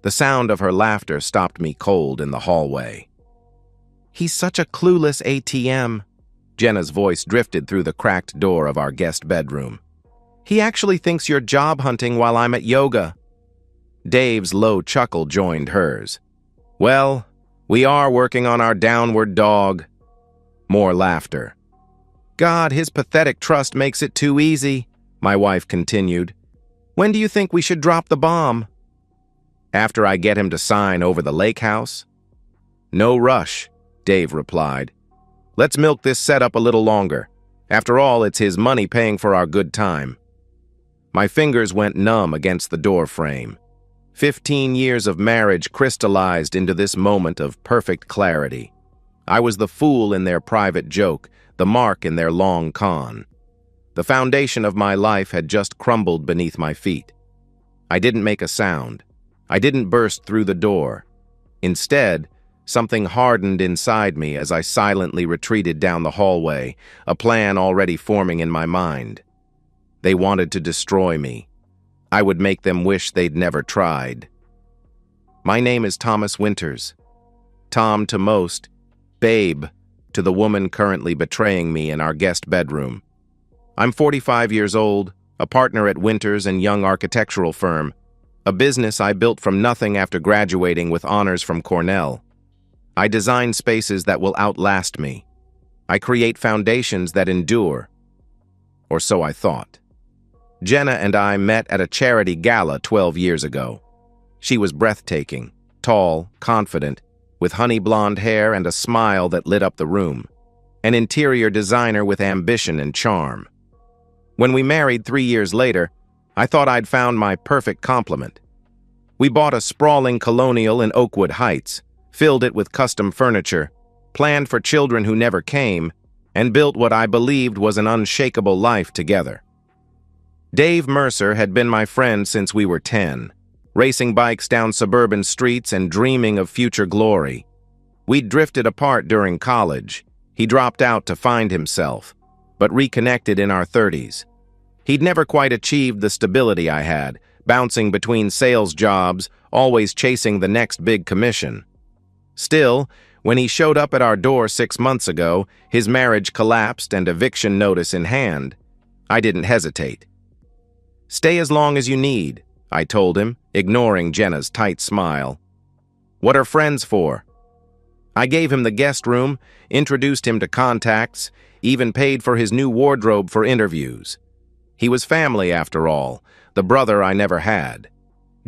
The sound of her laughter stopped me cold in the hallway. "He's such a clueless ATM." Jenna's voice drifted through the cracked door of our guest bedroom. "He actually thinks you're job hunting while I'm at yoga." Dave's low chuckle joined hers. "Well, we are working on our downward dog." More laughter. "God, his pathetic trust makes it too easy," my wife continued. "When do you think we should drop the bomb?" "After I get him to sign over the lake house." "No rush," Dave replied. "Let's milk this setup a little longer. After all, it's his money paying for our good time." My fingers went numb against the door frame. 15 years of marriage crystallized into this moment of perfect clarity. I was the fool in their private joke, the mark in their long con. The foundation of my life had just crumbled beneath my feet. I didn't make a sound. I didn't burst through the door. Instead, something hardened inside me as I silently retreated down the hallway, a plan already forming in my mind. They wanted to destroy me. I would make them wish they'd never tried. My name is Thomas Winters. Tom to most, Babe to the woman currently betraying me in our guest bedroom. I'm 45 years old, a partner at Winters and Young Architectural Firm, a business I built from nothing after graduating with honors from Cornell. I design spaces that will outlast me. I create foundations that endure. Or so I thought. Jenna and I met at a charity gala 12 years ago. She was breathtaking, tall, confident, with honey blonde hair and a smile that lit up the room. An interior designer with ambition and charm. When we married 3 years later, I thought I'd found my perfect complement. We bought a sprawling colonial in Oakwood Heights, filled it with custom furniture, planned for children who never came, and built what I believed was an unshakable life together. Dave Mercer had been my friend since we were 10, racing bikes down suburban streets and dreaming of future glory. We'd drifted apart during college. He dropped out to find himself, but reconnected in our 30s. He'd never quite achieved the stability I had, bouncing between sales jobs, always chasing the next big commission. Still, when he showed up at our door 6 months ago, his marriage collapsed and eviction notice in hand, I didn't hesitate. "Stay as long as you need," I told him, ignoring Jenna's tight smile. "What are friends for?" I gave him the guest room, introduced him to contacts, even paid for his new wardrobe for interviews. He was family after all, the brother I never had.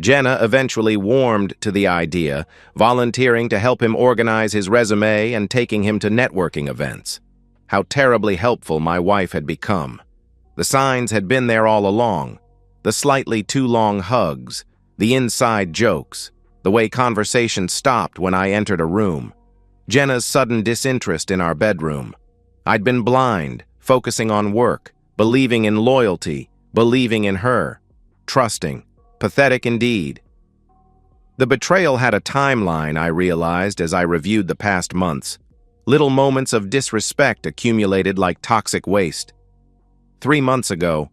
Jenna eventually warmed to the idea, volunteering to help him organize his resume and taking him to networking events. How terribly helpful my wife had become. The signs had been there all along. The slightly too long hugs, the inside jokes, the way conversation stopped when I entered a room. Jenna's sudden disinterest in our bedroom. I'd been blind, focusing on work, believing in loyalty, believing in her, trusting. Pathetic indeed. The betrayal had a timeline, I realized as I reviewed the past months. Little moments of disrespect accumulated like toxic waste. 3 months ago,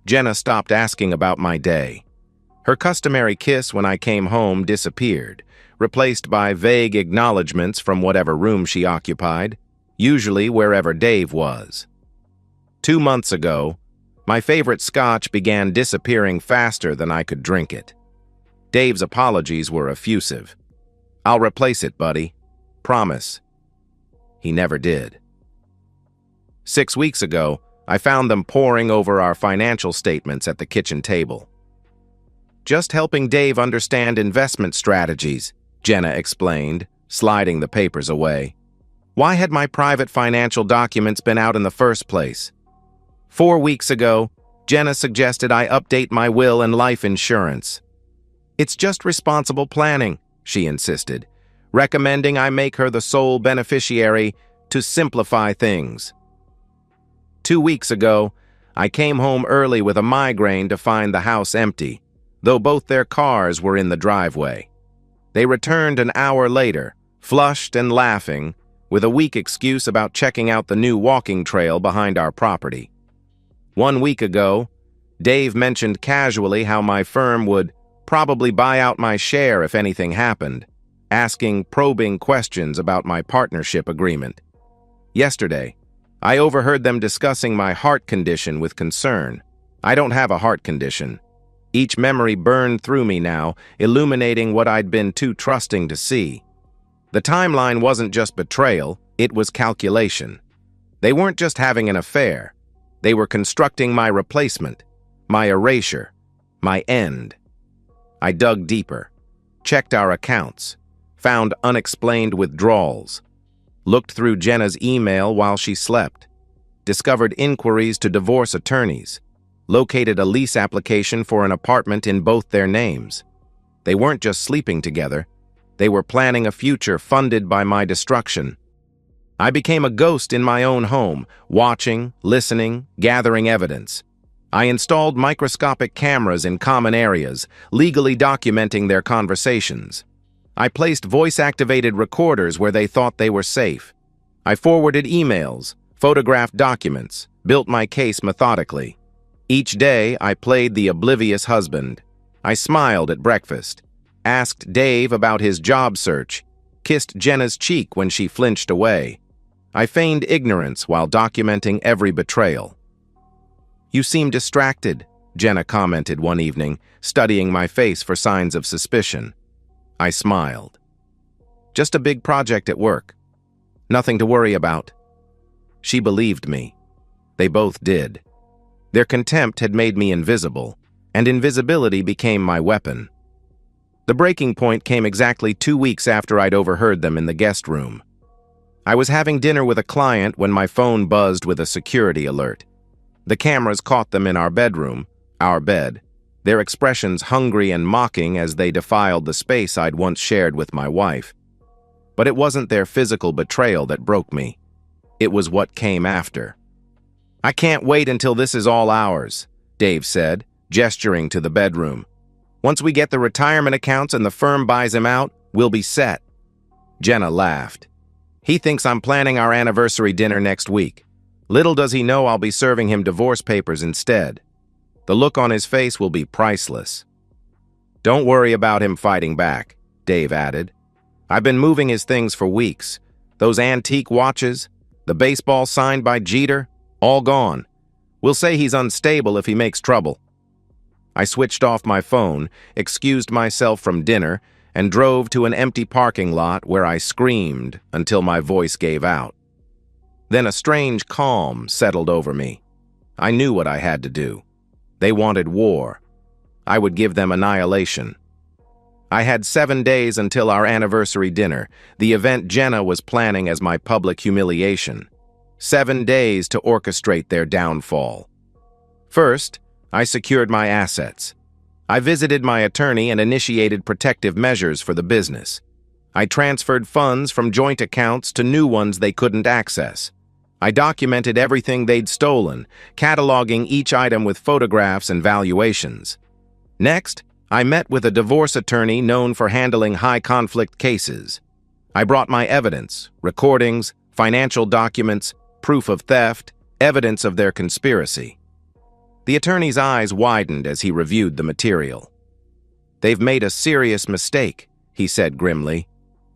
Jenna stopped asking about my day. Her customary kiss when I came home disappeared, replaced by vague acknowledgments from whatever room she occupied, usually wherever Dave was. 2 months ago, my favorite scotch began disappearing faster than I could drink it. Dave's apologies were effusive. "I'll replace it, buddy. Promise." He never did. 6 weeks ago, I found them poring over our financial statements at the kitchen table. "Just helping Dave understand investment strategies," Jenna explained, sliding the papers away. Why had my private financial documents been out in the first place? 4 weeks ago, Jenna suggested I update my will and life insurance. "It's just responsible planning," she insisted, recommending I make her the sole beneficiary to simplify things. 2 weeks ago, I came home early with a migraine to find the house empty, though both their cars were in the driveway. They returned an hour later, flushed and laughing, with a weak excuse about checking out the new walking trail behind our property. 1 week ago, Dave mentioned casually how my firm would probably buy out my share if anything happened, asking probing questions about my partnership agreement. Yesterday, I overheard them discussing my heart condition with concern. I don't have a heart condition. Each memory burned through me now, illuminating what I'd been too trusting to see. The timeline wasn't just betrayal, it was calculation. They weren't just having an affair. They were constructing my replacement, my erasure, my end. I dug deeper, checked our accounts, found unexplained withdrawals, looked through Jenna's email while she slept, discovered inquiries to divorce attorneys, located a lease application for an apartment in both their names. They weren't just sleeping together. They were planning a future funded by my destruction. I became a ghost in my own home, watching, listening, gathering evidence. I installed microscopic cameras in common areas, legally documenting their conversations. I placed voice-activated recorders where they thought they were safe. I forwarded emails, photographed documents, built my case methodically. Each day, I played the oblivious husband. I smiled at breakfast, asked Dave about his job search, kissed Jenna's cheek when she flinched away. I feigned ignorance while documenting every betrayal. "You seem distracted," Jenna commented one evening, studying my face for signs of suspicion. I smiled. "Just a big project at work. Nothing to worry about." She believed me. They both did. Their contempt had made me invisible, and invisibility became my weapon. The breaking point came exactly 2 weeks after I'd overheard them in the guest room. I was having dinner with a client when my phone buzzed with a security alert. The cameras caught them in our bedroom, our bed, their expressions hungry and mocking as they defiled the space I'd once shared with my wife. But it wasn't their physical betrayal that broke me. It was what came after. "I can't wait until this is all ours," Dave said, gesturing to the bedroom. "Once we get the retirement accounts and the firm buys him out, we'll be set." Jenna laughed. "He thinks I'm planning our anniversary dinner next week. Little does he know I'll be serving him divorce papers instead. The look on his face will be priceless." "Don't worry about him fighting back," Dave added. "I've been moving his things for weeks. Those antique watches, the baseball signed by Jeter, all gone. We'll say he's unstable if he makes trouble." I switched off my phone, excused myself from dinner, and drove to an empty parking lot where I screamed until my voice gave out. Then a strange calm settled over me. I knew what I had to do. They wanted war. I would give them annihilation. I had 7 days until our anniversary dinner, the event Jenna was planning as my public humiliation. 7 days to orchestrate their downfall. First, I secured my assets. I visited my attorney and initiated protective measures for the business. I transferred funds from joint accounts to new ones they couldn't access. I documented everything they'd stolen, cataloging each item with photographs and valuations. Next, I met with a divorce attorney known for handling high-conflict cases. I brought my evidence, recordings, financial documents, proof of theft, evidence of their conspiracy. The attorney's eyes widened as he reviewed the material. "They've made a serious mistake," he said grimly.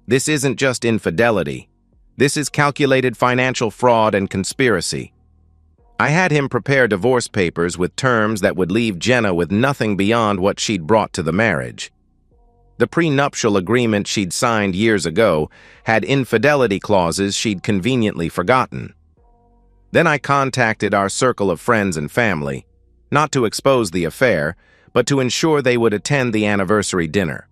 "This isn't just infidelity. This is calculated financial fraud and conspiracy." I had him prepare divorce papers with terms that would leave Jenna with nothing beyond what she'd brought to the marriage. The prenuptial agreement she'd signed years ago had infidelity clauses she'd conveniently forgotten. Then I contacted our circle of friends and family, not to expose the affair, but to ensure they would attend the anniversary dinner.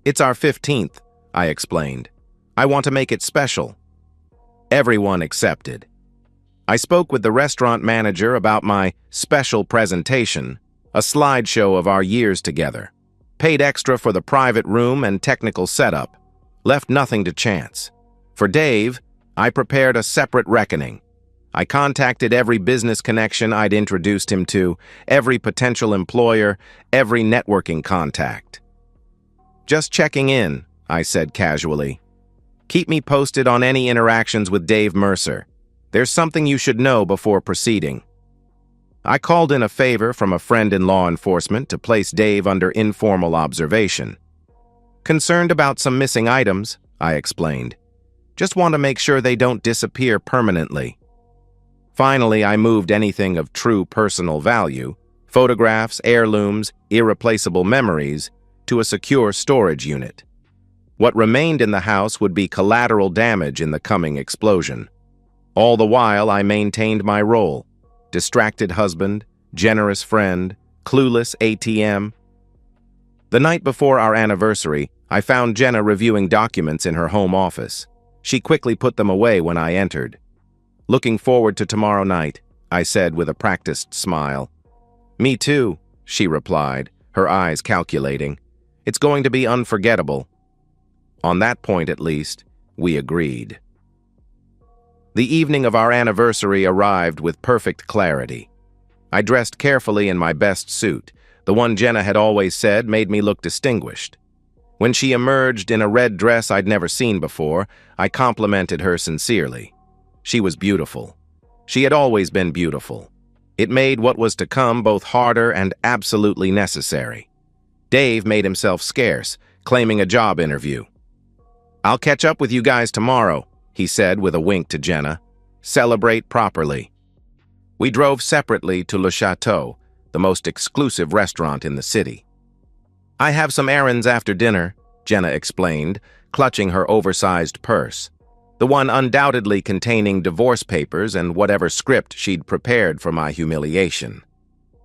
"It's our 15th, I explained. "I want to make it special." Everyone accepted. I spoke with the restaurant manager about my special presentation, a slideshow of our years together, paid extra for the private room and technical setup, left nothing to chance. For Dave, I prepared a separate reckoning. I contacted every business connection I'd introduced him to, every potential employer, every networking contact. "Just checking in," I said casually. "Keep me posted on any interactions with Dave Mercer. There's something you should know before proceeding." I called in a favor from a friend in law enforcement to place Dave under informal observation. Concerned about some missing items, I explained. Just want to make sure they don't disappear permanently. Finally, I moved anything of true personal value, photographs, heirlooms, irreplaceable memories, to a secure storage unit. What remained in the house would be collateral damage in the coming explosion. All the while, I maintained my role: distracted husband, generous friend, clueless ATM. The night before our anniversary, I found Jenna reviewing documents in her home office. She quickly put them away when I entered. "Looking forward to tomorrow night," I said with a practiced smile. "Me too," she replied, her eyes calculating. "It's going to be unforgettable." On that point, at least, we agreed. The evening of our anniversary arrived with perfect clarity. I dressed carefully in my best suit, the one Jenna had always said made me look distinguished. When she emerged in a red dress I'd never seen before, I complimented her sincerely. She was beautiful. She had always been beautiful. It made what was to come both harder and absolutely necessary. Dave made himself scarce, claiming a job interview. "I'll catch up with you guys tomorrow," he said with a wink to Jenna. "Celebrate properly." We drove separately to Le Chateau, the most exclusive restaurant in the city. "I have some errands after dinner," Jenna explained, clutching her oversized purse, the one undoubtedly containing divorce papers and whatever script she'd prepared for my humiliation.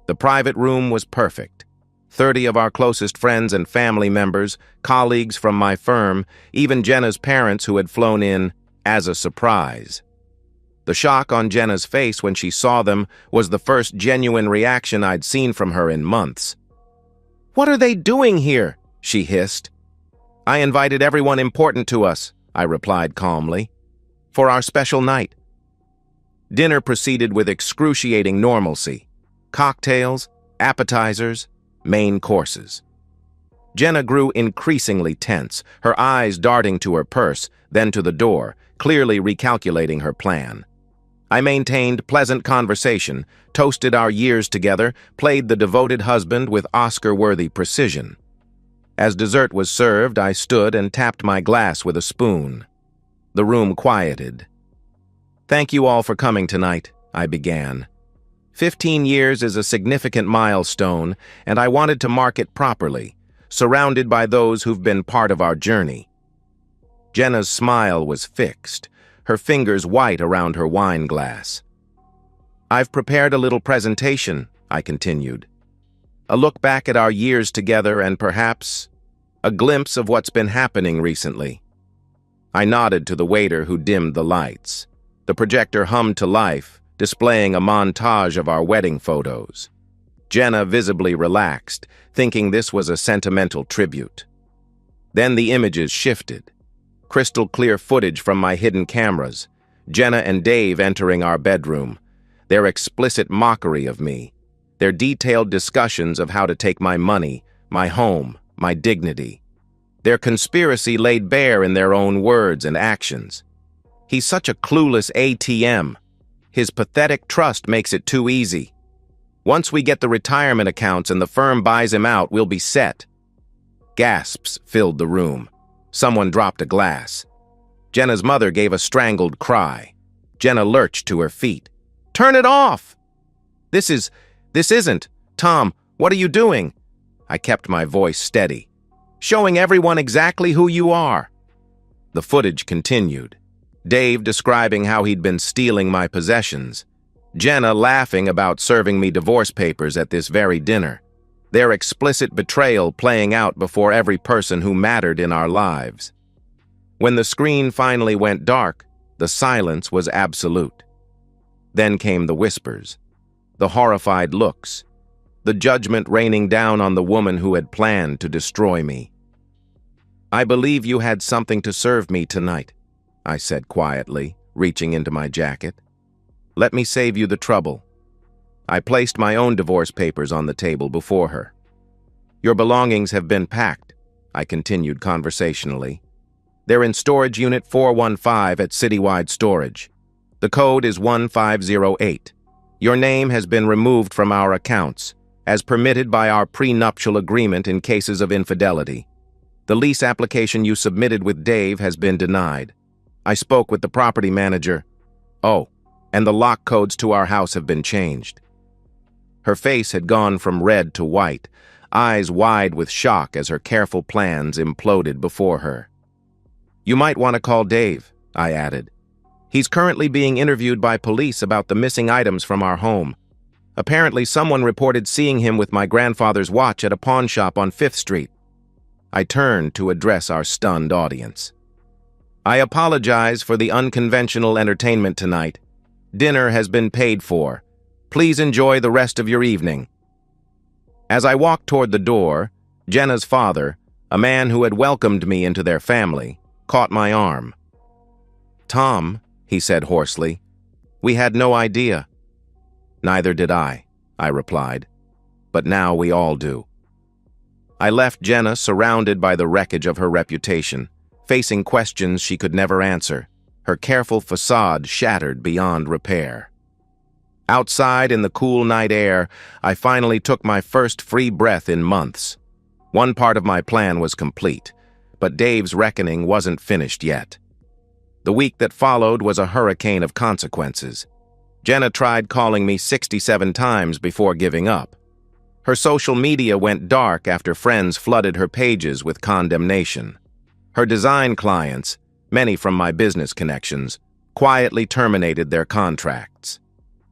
The private room was perfect. 30 of our closest friends and family members, colleagues from my firm, even Jenna's parents who had flown in as a surprise. The shock on Jenna's face when she saw them was the first genuine reaction I'd seen from her in months. "What are they doing here?" she hissed. "I invited everyone important to us," I replied calmly, "for our special night." Dinner proceeded with excruciating normalcy. Cocktails, appetizers, main courses. Jenna grew increasingly tense, her eyes darting to her purse, then to the door, clearly recalculating her plan. I maintained pleasant conversation, toasted our years together, played the devoted husband with Oscar-worthy precision. As dessert was served, I stood and tapped my glass with a spoon. The room quieted. "Thank you all for coming tonight," I began. 15 years is a significant milestone, and I wanted to mark it properly, surrounded by those who've been part of our journey. Jenna's smile was fixed, her fingers white around her wine glass. "I've prepared a little presentation," I continued. "A look back at our years together and perhaps a glimpse of what's been happening recently." I nodded to the waiter who dimmed the lights. The projector hummed to life, displaying a montage of our wedding photos. Jenna visibly relaxed, thinking this was a sentimental tribute. Then the images shifted. Crystal clear footage from my hidden cameras, Jenna and Dave entering our bedroom, their explicit mockery of me, their detailed discussions of how to take my money, my home, my dignity. Their conspiracy laid bare in their own words and actions. "He's such a clueless ATM. His pathetic trust makes it too easy. Once we get the retirement accounts and the firm buys him out, we'll be set." Gasps filled the room. Someone dropped a glass. Jenna's mother gave a strangled cry. Jenna lurched to her feet. "Turn it off!" This isn't. Tom, what are you doing?" I kept my voice steady. "Showing everyone exactly who you are." The footage continued. Dave describing how he'd been stealing my possessions. Jenna laughing about serving me divorce papers at this very dinner. Their explicit betrayal playing out before every person who mattered in our lives. When the screen finally went dark, the silence was absolute. Then came the whispers, the horrified looks, the judgment raining down on the woman who had planned to destroy me. "I believe you had something to serve me tonight," I said quietly, reaching into my jacket. "Let me save you the trouble." I placed my own divorce papers on the table before her. "Your belongings have been packed," I continued conversationally. "They're in storage unit 415 at Citywide Storage. The code is 1508. Your name has been removed from our accounts, as permitted by our prenuptial agreement in cases of infidelity. The lease application you submitted with Dave has been denied. I spoke with the property manager. Oh, and the lock codes to our house have been changed." Her face had gone from red to white, eyes wide with shock as her careful plans imploded before her. "You might want to call Dave," I added. "He's currently being interviewed by police about the missing items from our home. Apparently, someone reported seeing him with my grandfather's watch at a pawn shop on 5th Street. I turned to address our stunned audience. "I apologize for the unconventional entertainment tonight. Dinner has been paid for. Please enjoy the rest of your evening." As I walked toward the door, Jenna's father, a man who had welcomed me into their family, caught my arm. "Tom," he said hoarsely, "we had no idea." "Neither did I replied. "But now we all do." I left Jenna surrounded by the wreckage of her reputation, facing questions she could never answer, her careful facade shattered beyond repair. Outside in the cool night air, I finally took my first free breath in months. One part of my plan was complete, but Dave's reckoning wasn't finished yet. The week that followed was a hurricane of consequences. Jenna tried calling me 67 times before giving up. Her social media went dark after friends flooded her pages with condemnation. Her design clients, many from my business connections, quietly terminated their contracts.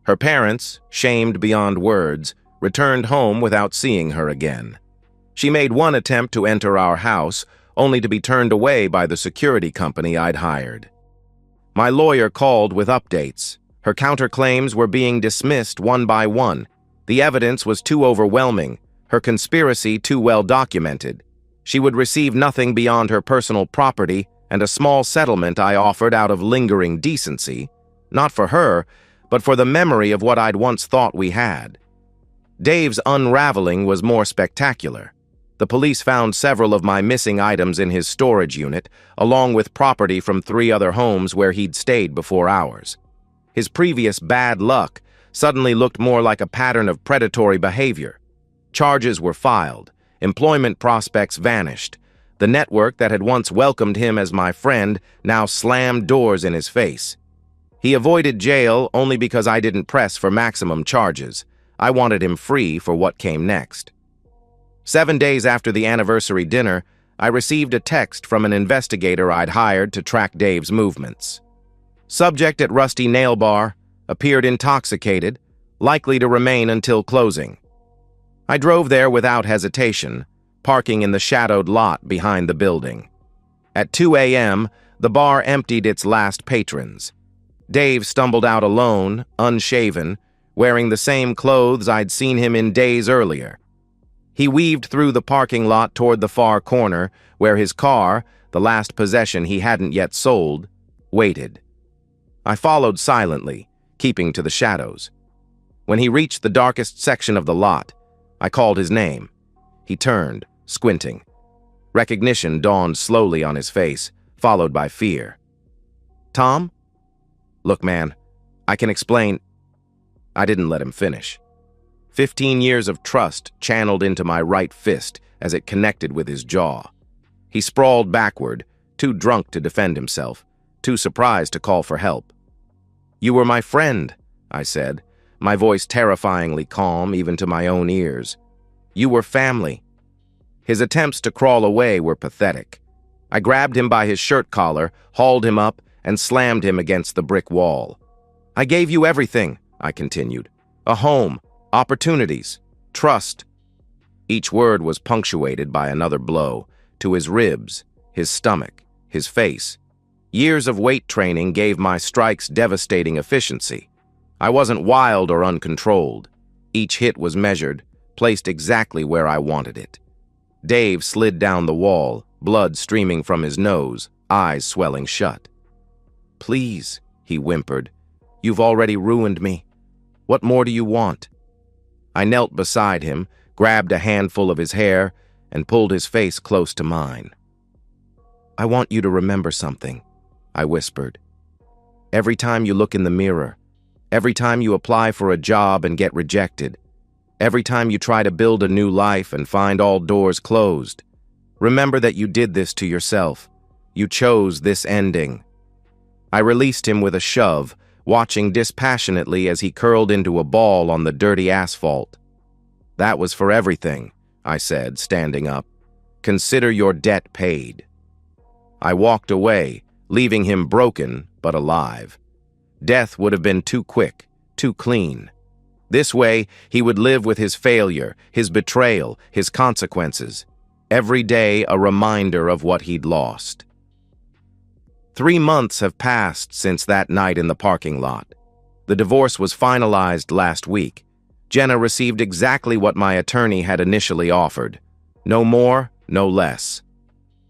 Her parents, shamed beyond words, returned home without seeing her again. She made one attempt to enter our house, only to be turned away by the security company I'd hired. My lawyer called with updates. Her counterclaims were being dismissed one by one. The evidence was too overwhelming, her conspiracy too well documented. She would receive nothing beyond her personal property and a small settlement I offered out of lingering decency, not for her, but for the memory of what I'd once thought we had. Dave's unraveling was more spectacular. The police found several of my missing items in his storage unit, along with property from 3 other homes where he'd stayed before ours. His previous bad luck suddenly looked more like a pattern of predatory behavior. Charges were filed, employment prospects vanished. The network that had once welcomed him as my friend now slammed doors in his face. He avoided jail only because I didn't press for maximum charges. I wanted him free for what came next. 7 days after the anniversary dinner, I received a text from an investigator I'd hired to track Dave's movements. Subject at Rusty Nail Bar, appeared intoxicated, likely to remain until closing. I drove there without hesitation, parking in the shadowed lot behind the building. At 2 a.m., the bar emptied its last patrons. Dave stumbled out alone, unshaven, wearing the same clothes I'd seen him in days earlier. He weaved through the parking lot toward the far corner, where his car, the last possession he hadn't yet sold, waited. I followed silently, keeping to the shadows. When he reached the darkest section of the lot, I called his name. He turned, squinting. Recognition dawned slowly on his face, followed by fear. "Tom?" "Look, man, I can explain." I didn't let him finish. 15 years of trust channeled into my right fist as it connected with his jaw. He sprawled backward, too drunk to defend himself, too surprised to call for help. "You were my friend," I said, my voice terrifyingly calm even to my own ears. "You were family." His attempts to crawl away were pathetic. I grabbed him by his shirt collar, hauled him up, and slammed him against the brick wall. "I gave you everything," I continued. "A home, opportunities, trust." Each word was punctuated by another blow, to his ribs, his stomach, his face. Years of weight training gave my strikes devastating efficiency. I wasn't wild or uncontrolled. Each hit was measured, placed exactly where I wanted it. Dave slid down the wall, blood streaming from his nose, eyes swelling shut. "Please," he whimpered, "you've already ruined me. What more do you want?" I knelt beside him, grabbed a handful of his hair, and pulled his face close to mine. "I want you to remember something," I whispered. "Every time you look in the mirror, Every time you apply for a job and get rejected. Every time you try to build a new life and find all doors closed. Remember that you did this to yourself. You chose this ending. I released him with a shove, watching dispassionately as he curled into a ball on the dirty asphalt. That was for everything, I said, standing up. Consider your debt paid. I walked away, leaving him broken but alive. Death would have been too quick, too clean. This way, he would live with his failure, his betrayal, his consequences. Every day a reminder of what he'd lost. 3 months have passed since that night in the parking lot. The divorce was finalized last week. Jenna received exactly what my attorney had initially offered. No more, no less.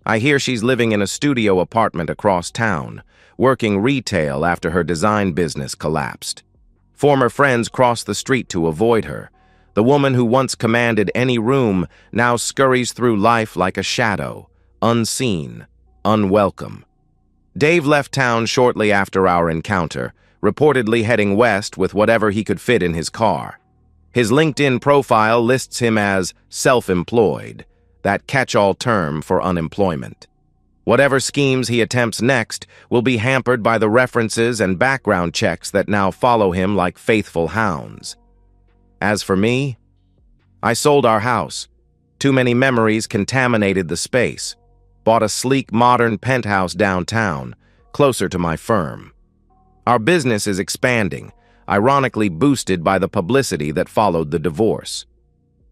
I hear she's living in a studio apartment across town, working retail after her design business collapsed. Former friends cross the street to avoid her. The woman who once commanded any room now scurries through life like a shadow, unseen, unwelcome. Dave left town shortly after our encounter, reportedly heading west with whatever he could fit in his car. His LinkedIn profile lists him as self-employed, that catch-all term for unemployment. Whatever schemes he attempts next will be hampered by the references and background checks that now follow him like faithful hounds. As for me, I sold our house. Too many memories contaminated the space. Bought a sleek, modern penthouse downtown, closer to my firm. Our business is expanding, ironically boosted by the publicity that followed the divorce.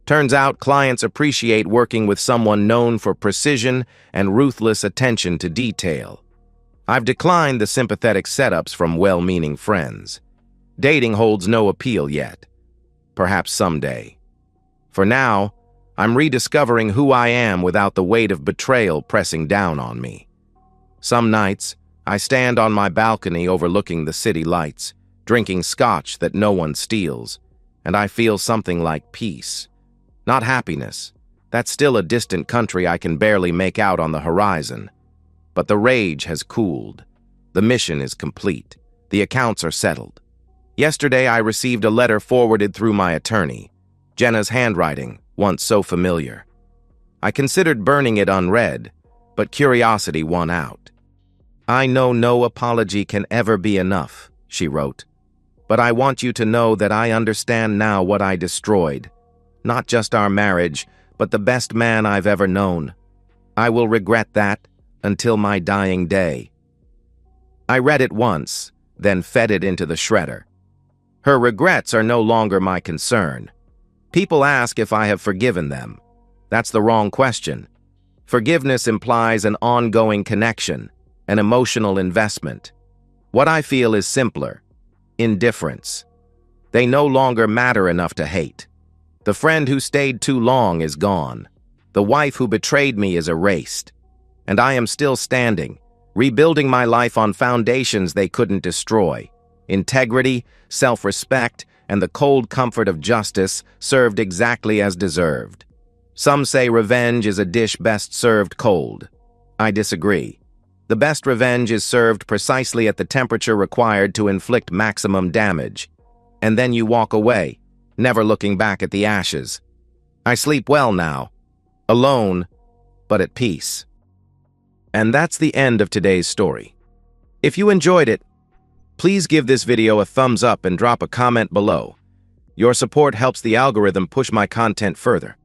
Turns out clients appreciate working with someone known for precision and ruthless attention to detail. I've declined the sympathetic setups from well-meaning friends. Dating holds no appeal yet. Perhaps someday. For now, I'm rediscovering who I am without the weight of betrayal pressing down on me. Some nights, I stand on my balcony overlooking the city lights, drinking scotch that no one steals, and I feel something like peace. Not happiness. That's still a distant country I can barely make out on the horizon. But the rage has cooled. The mission is complete. The accounts are settled. Yesterday, I received a letter forwarded through my attorney. Jenna's handwriting, once so familiar. I considered burning it unread, but curiosity won out. I know no apology can ever be enough, she wrote. But I want you to know that I understand now what I destroyed. Not just our marriage, but the best man I've ever known. I will regret that until my dying day. I read it once, then fed it into the shredder. Her regrets are no longer my concern. People ask if I have forgiven them. That's the wrong question. Forgiveness implies an ongoing connection, an emotional investment. What I feel is simpler: indifference. They no longer matter enough to hate. The friend who stayed too long is gone. The wife who betrayed me is erased. And I am still standing, rebuilding my life on foundations they couldn't destroy. Integrity, self-respect, and the cold comfort of justice served exactly as deserved. Some say revenge is a dish best served cold. I disagree. The best revenge is served precisely at the temperature required to inflict maximum damage. And then you walk away, never looking back at the ashes. I sleep well now, alone, but at peace. And that's the end of today's story. If you enjoyed it, please give this video a thumbs up and drop a comment below. Your support helps the algorithm push my content further.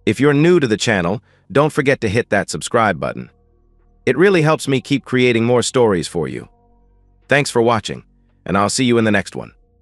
If you're new to the channel, don't forget to hit that subscribe button. It really helps me keep creating more stories for you. Thanks for watching, and I'll see you in the next one.